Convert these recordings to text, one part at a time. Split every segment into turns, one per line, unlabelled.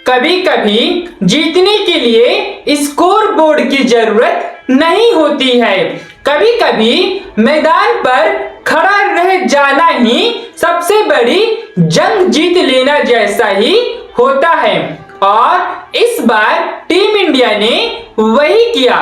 कभी कभी जीतने के लिए स्कोर बोर्ड की जरूरत नहीं होती है। कभी कभी मैदान पर खड़ा रह जाना ही सबसे बड़ी जंग जीत लेना जैसा ही होता है और इस बार टीम इंडिया ने वही किया।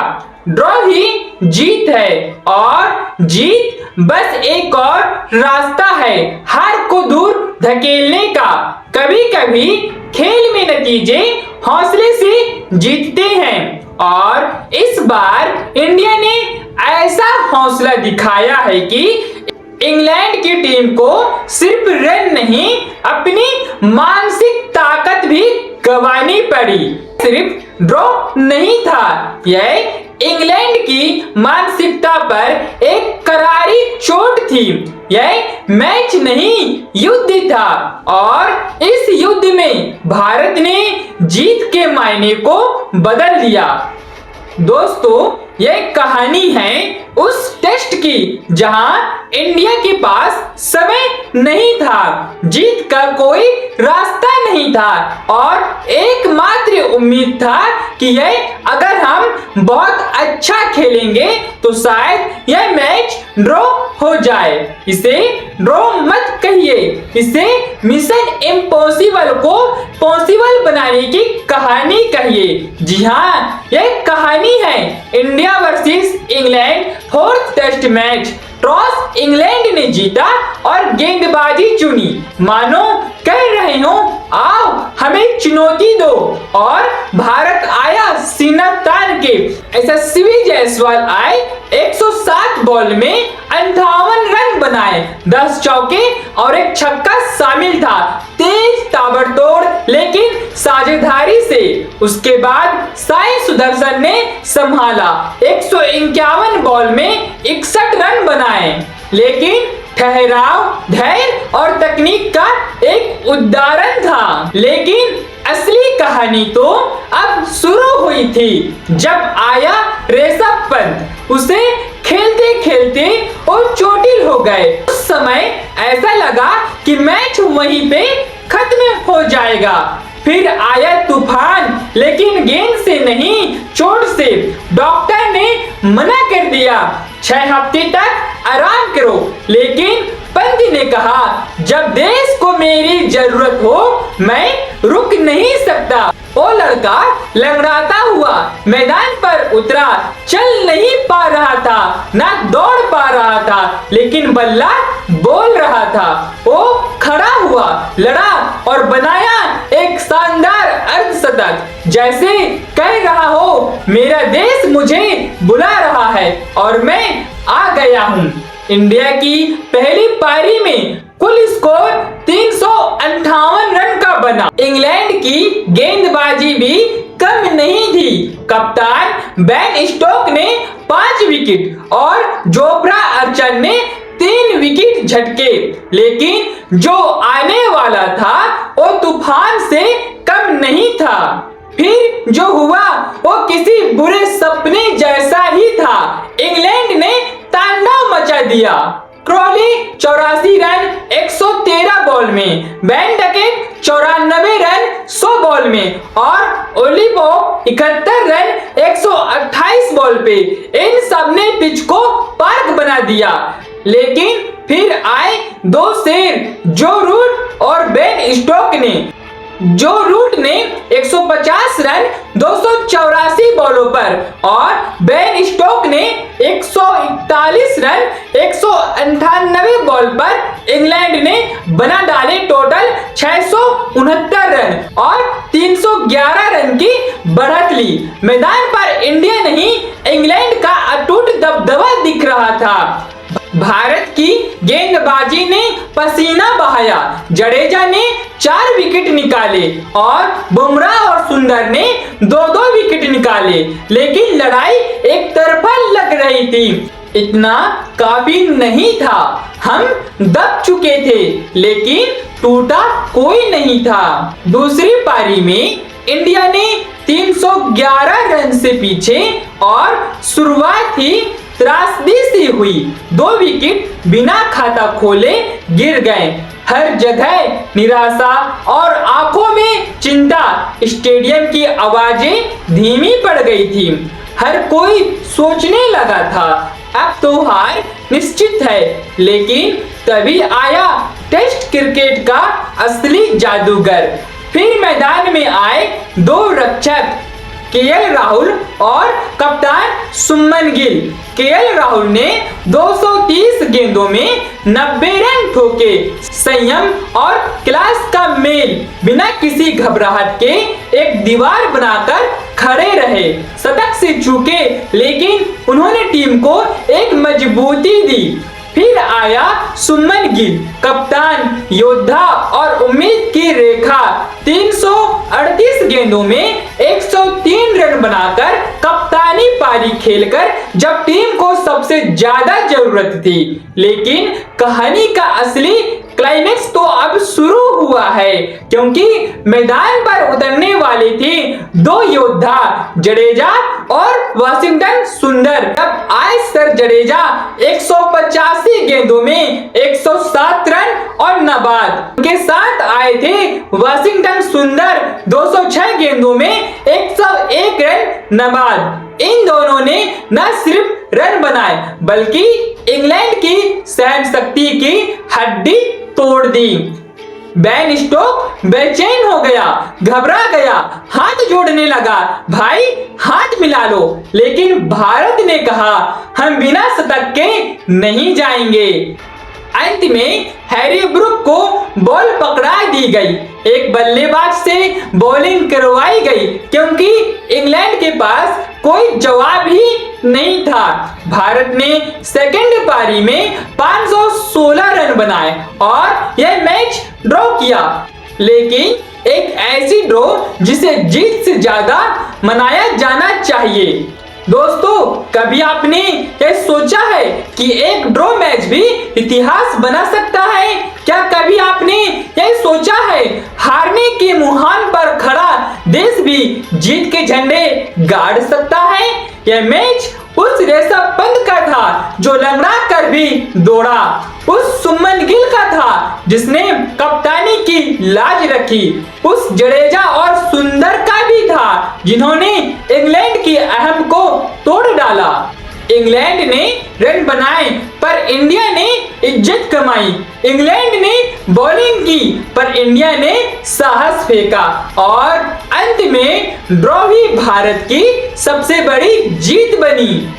ड्रॉ ही जीत है और जीत बस एक और रास्ता है हार को दूर धकेलने का। कभी कभी खेल में नतीजे हौसले से जीतते हैं और इस बार इंडिया ने ऐसा हौसला दिखाया है कि इंग्लैंड की टीम को सिर्फ रन नहीं अपनी मानसिक ताकत भी गंवानी पड़ी। सिर्फ ड्रॉ नहीं था, यह इंग्लैंड की मानसिकता पर एक करारी चोट थी। यह मैच नहीं युद्ध था और इस युद्ध में भारत ने जीत के मायने को बदल दिया। दोस्तों, यह कहानी है उस टेस्ट की जहां इंडिया के पास समय नहीं था, जीत का कोई रास्ता नहीं था और एकमात्र उम्मीद था कि यह अगर हम बहुत अच्छा खेलेंगे तो शायद यह मैच ड्रॉ हो जाए। इसे ड्रॉ मत कहिए, इसे मिशन इम्पॉसिबल को पॉसिबल बनाने की कहानी कहिए। जी हाँ, यह कहानी है India versus England fourth test match. Toss England ने जीता और गेंदबाजी चुनी, मानो कह रहे हो आओ हमें चुनौती दो, और भारत आया सीना तान के। यशस्वी जायसवाल आए 107 बॉल में 58 रन बनाए, 10 चौके और एक छक्का शामिल था। तेज ताबड़तोड़ लेकिन साझेदारी से उसके बाद साई सुदर्शन ने संभाला, 151 बॉल में 61 रन बनाए, लेकिन ठहराव, धैर्य और तकनीक का एक उदाहरण था। लेकिन असली कहानी तो अब शुरू हुई थी जब आया ऋषभ पंत। उसे खेलते खेलते वो चोटिल हो गए। उस समय ऐसा लगा कि मैच वहीं पे खत्म हो जाएगा। फिर आया तूफान, लेकिन गेंद से नहीं चोट से। डॉक्टर ने मना कर दिया 6 हफ्ते तक आराम करो, लेकिन पंत ने कहा जब देश को मेरी जरूरत हो मैं रुक नहीं सकता। वो लड़का लंगड़ाता हुआ मैदान पर उतरा, चल नहीं पा रहा था, ना दौड़ पा रहा था, लेकिन बल्ला बोल रहा था। वो खड़ा हुआ, लड़ा और बनाया एक शानदार अर्धशतक, जैसे कह रहा हो मेरा देश मुझे बुला रहा है और मैं आ गया हूँ। इंडिया की पहली पारी में कुल स्कोर 358 रन का बना। इंग्लैंड की गेंदबाजी भी कम नहीं थी। कप्तान बेन स्टोक ने 5 विकेट और जोफ्रा आर्चर ने 3 विकेट झटके, लेकिन जो आने वाला था वो तूफान से कम नहीं था। फिर जो हुआ वो किसी बुरे सपने जैसा ही था। इंग्लैंड ने तांडव मचा दिया। क्रॉली 84 रन 113 बॉल में, बेन डकेट 94 रन 100 बॉल में और ओलिवो 71 रन 128 बॉल पे। इन सब ने पिच को पार्क बना दिया। लेकिन फिर आए 2 शेर, जो रूट और बेन स्टोक ने। जो रूट ने 150 रन 284 बॉलों पर और बेन स्टोक ने 141 रन 198 बॉल पर इंग्लैंड ने बना डाले टोटल 669 रन और 311 रन की बढ़त ली। मैदान पर इंडिया नहीं इंग्लैंड का अटूट दबदबा दिख रहा था। भारत की गेंदबाजी ने पसीना बहाया। जडेजा ने 4 विकेट निकाले और बुमराह और सुंदर ने 2-2 विकेट निकाले, लेकिन लड़ाई एक तरफा लग रही थी। इतना काफी नहीं था, हम दब चुके थे, लेकिन टूटा कोई नहीं था। दूसरी पारी में इंडिया ने 311 रन से पीछे और शुरुआत ही त्रासदी से हुई। 2 विकेट बिना खाता खोले गिर गए। हर जगह निराशा और आंखों में चिंता। स्टेडियम की आवाजें धीमी पड़ गई थी। हर कोई सोचने लगा था अब तो हार निश्चित है। लेकिन तभी आया टेस्ट क्रिकेट का असली जादूगर। फिर मैदान में आए दो रक्षक, केएल राहुल और कप्तान सुमन गिल। केएल राहुल ने 230 गेंदों में 90 रन ठोके। संयम और क्लास का मेल, बिना किसी घबराहट के एक दीवार बनाकर खड़े रहे। शतक से चूके लेकिन उन्होंने टीम को एक मजबूती दी। फिर आया सुमन गिल, कप्तान, योद्धा और उम्मीद की रेखा। 338 गेंदों में 103 रन बनाकर कप्तानी पारी खेलकर जब टीम को सबसे ज्यादा जरूरत थी। लेकिन कहानी का असली क्लाइमेक्स तो अब शुरू हुआ है, क्योंकि मैदान पर उतरने वाले थे दो योद्धा, जडेजा और वाशिंगटन सुंदर। जब आए सर जडेजा 185 गेंदों में 107 रन और नाबाद। उनके साथ आए थे वाशिंगटन सुंदर 206 गेंदों में 101 रन नाबाद। इन दोनों ने न सिर्फ रन बनाए बल्कि इंग्लैंड की सहन शक्ति की हड्डी तोड़ दी। बेन स्टोक बेचैन हो गया, घबरा गया, हाथ जोड़ने लगा, भाई हाथ मिला लो। लेकिन भारत ने कहा हम बिना शतक के नहीं जाएंगे। अंत में हैरी ब्रूक को बॉल पकड़ा दी गई। एक बल्लेबाज से बॉलिंग करवाई गई क्योंकि इंग्लैंड के पास कोई जवाब ही नहीं था। भारत ने सेकंड पारी में 516 रन बनाए और यह मैच ड्रॉ किया। लेकिन एक ऐसी ड्रॉ जिसे जीत से ज्यादा मनाया जाना चाहिए। दोस्तों, कभी आपने ये सोचा है कि एक ड्रॉ मैच भी इतिहास बना सकता है? क्या कभी आपने ये सोचा है हारने के मुहान पर खड़ा देश भी जीत के झंडे गाड़ सकता है? यह मैच उस ऋषभ पंत का था जो लंगड़ा कर भी दौड़ा, उस सुमन गिल का था जिसने कप्तानी की लाज रखी, उस जडेजा और सुंदर का भी था जिन्होंने इंग्लैंड की अहम को तोड़ डाला। इंग्लैंड ने रन बनाए पर इंडिया ने इज्जत कमाई। इंग्लैंड ने बॉलिंग की पर इंडिया ने साहस फेंका और अंत में ड्रॉ ही भारत की सबसे बड़ी जीत बनी।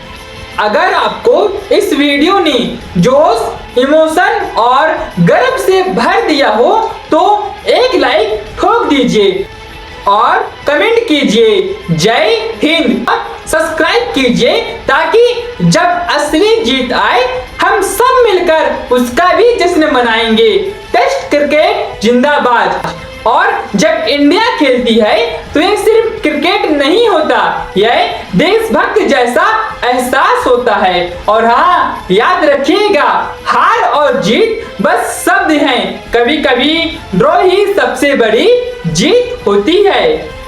अगर आपको इस वीडियो ने जोश, इमोशन और गर्व से भर दिया हो तो एक लाइक ठोक दीजिए और कमेंट कीजिए जय हिंद। सब्सक्राइब कीजिए ताकि जब असली जीत आए हम सब मिलकर उसका भी जश्न मनाएंगे। टेस्ट क्रिकेट जिंदाबाद। और जब इंडिया खेलती है तो ये सिर्फ क्रिकेट नहीं होता, यह देशभक्त जैसा एहसास होता है। और हाँ, याद रखिएगा, हार और जीत बस शब्द हैं, कभी कभी ड्रॉ ही सबसे बड़ी जीत होती है।